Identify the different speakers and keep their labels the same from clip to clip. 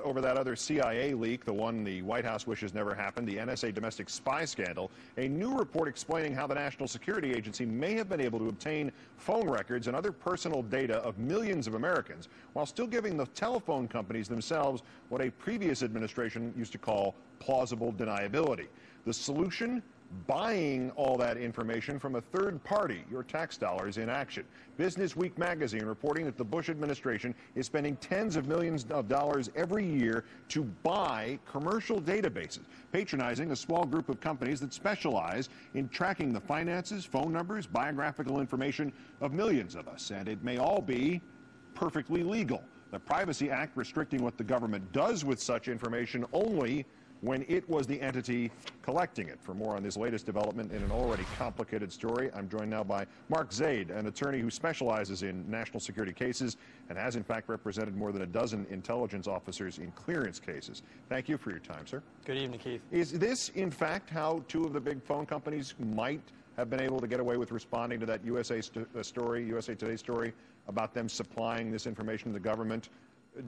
Speaker 1: Over that other CIA leak, the one the White House wishes never happened, the NSA domestic spy scandal, a new report explaining how the National Security Agency may have been able to obtain phone records and other personal data of millions of Americans while still giving the telephone companies themselves what a previous administration used to call plausible deniability. The solution? Buying all that information from a third party, your tax dollars in action. Business Week magazine reporting that the Bush administration is spending tens of millions of dollars every year to buy commercial databases, patronizing a small group of companies that specialize in tracking the finances, phone numbers, biographical information of millions of us. And it may all be perfectly legal. The Privacy Act restricting what the government does with such information only when it was the entity collecting it. For more on this latest development in an already complicated story, I'm joined now by Mark Zaid, an attorney who specializes in national security cases and has in fact represented more than a dozen intelligence officers in clearance cases. Thank you for your time, sir.
Speaker 2: Good evening, Keith.
Speaker 1: Is this in fact how two of the big phone companies might have been able to get away with responding to that USA Today story about them supplying this information to the government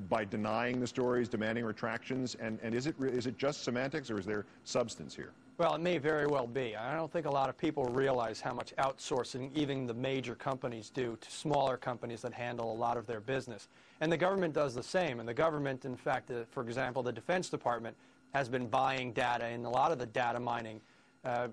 Speaker 1: by denying the stories, demanding retractions? And is it just semantics, or is there substance here?
Speaker 2: Well, it may very well be. I don't think a lot of people realize how much outsourcing even the major companies do to smaller companies that handle a lot of their business. And the government does the same. And the government, in fact, for example, the Defense Department has been buying data in a lot of the data mining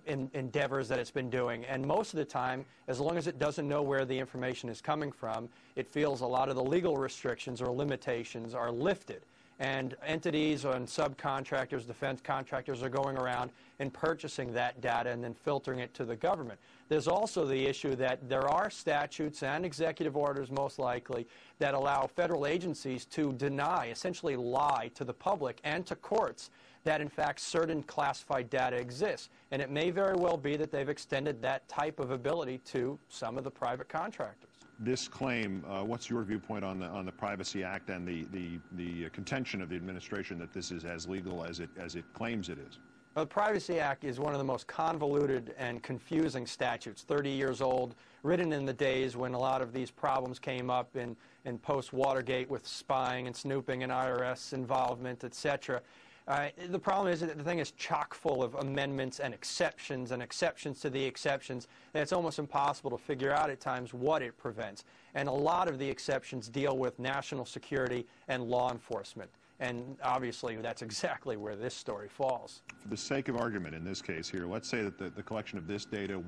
Speaker 2: endeavors that it's been doing. And most of the time, as long as it doesn't know where the information is coming from, it feels a lot of the legal restrictions or limitations are lifted. And entities and subcontractors, defense contractors, are going around and purchasing that data and then filtering it to the government. There's also the issue that there are statutes and executive orders, most likely, that allow federal agencies to deny, essentially lie to the public and to courts that, in fact, certain classified data exists. And it may very well be that they've extended that type of ability to some of the private contractors.
Speaker 1: This claim, what's your viewpoint on the Privacy Act and the contention of the administration that this is as legal as it claims it is?
Speaker 2: Well, the Privacy Act is one of the most convoluted and confusing statutes, 30 years old, written in the days when a lot of these problems came up in post-Watergate with spying and snooping and IRS involvement, etc. The problem is that the thing is chock full of amendments and exceptions to the exceptions, and it's almost impossible to figure out at times what it prevents. And a lot of the exceptions deal with national security and law enforcement. And obviously that's exactly where this story falls.
Speaker 1: For the sake of argument in this case here, let's say that the collection of this data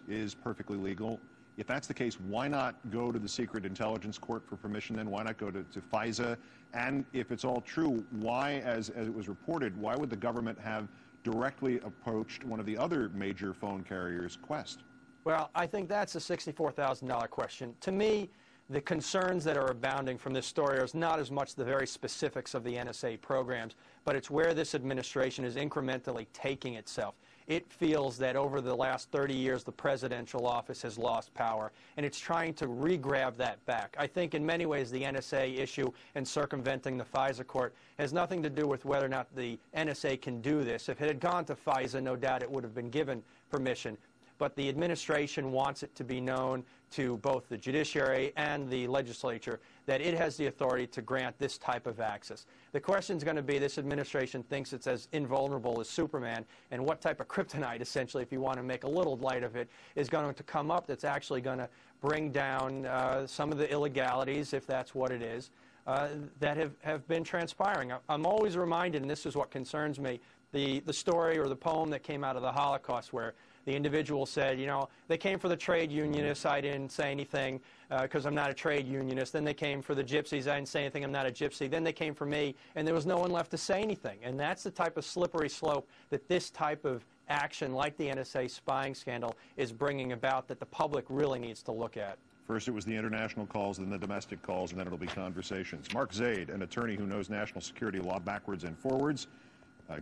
Speaker 1: is perfectly legal. If that's the case, why not go to the Secret Intelligence Court for permission then? Why not go to FISA? And if it's all true, why, as it was reported, why would the government have directly approached one of the other major phone carriers, Quest?
Speaker 2: Well, I think that's a $64,000 question. To me, the concerns that are abounding from this story is not as much the very specifics of the NSA programs, but it's where this administration is incrementally taking itself. It feels that over the last 30 years, the presidential office has lost power, and it's trying to re-grab that back. I think in many ways the NSA issue and circumventing the FISA court has nothing to do with whether or not the NSA can do this. If it had gone to FISA, no doubt it would have been given permission. But the administration wants it to be known to both the judiciary and the legislature that it has the authority to grant this type of access. The question is going to be, this administration thinks it's as invulnerable as Superman, and what type of kryptonite, essentially, if you want to make a little light of it, is going to come up that's actually going to bring down some of the illegalities, if that's what it is, that have been transpiring. I'm always reminded, and this is what concerns me, the story or the poem that came out of the Holocaust where the individual said, you know, they came for the trade unionists, I didn't say anything because I'm not a trade unionist. Then they came for the gypsies, I didn't say anything, I'm not a gypsy. Then they came for me, and there was no one left to say anything. And that's the type of slippery slope that this type of action, like the NSA spying scandal, is bringing about, that the public really needs to look at.
Speaker 1: First it was the international calls, then the domestic calls, and then it'll be conversations. Mark Zaid, an attorney who knows national security law backwards and forwards.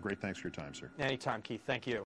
Speaker 1: Great thanks for your time, sir.
Speaker 2: Anytime, Keith. Thank you.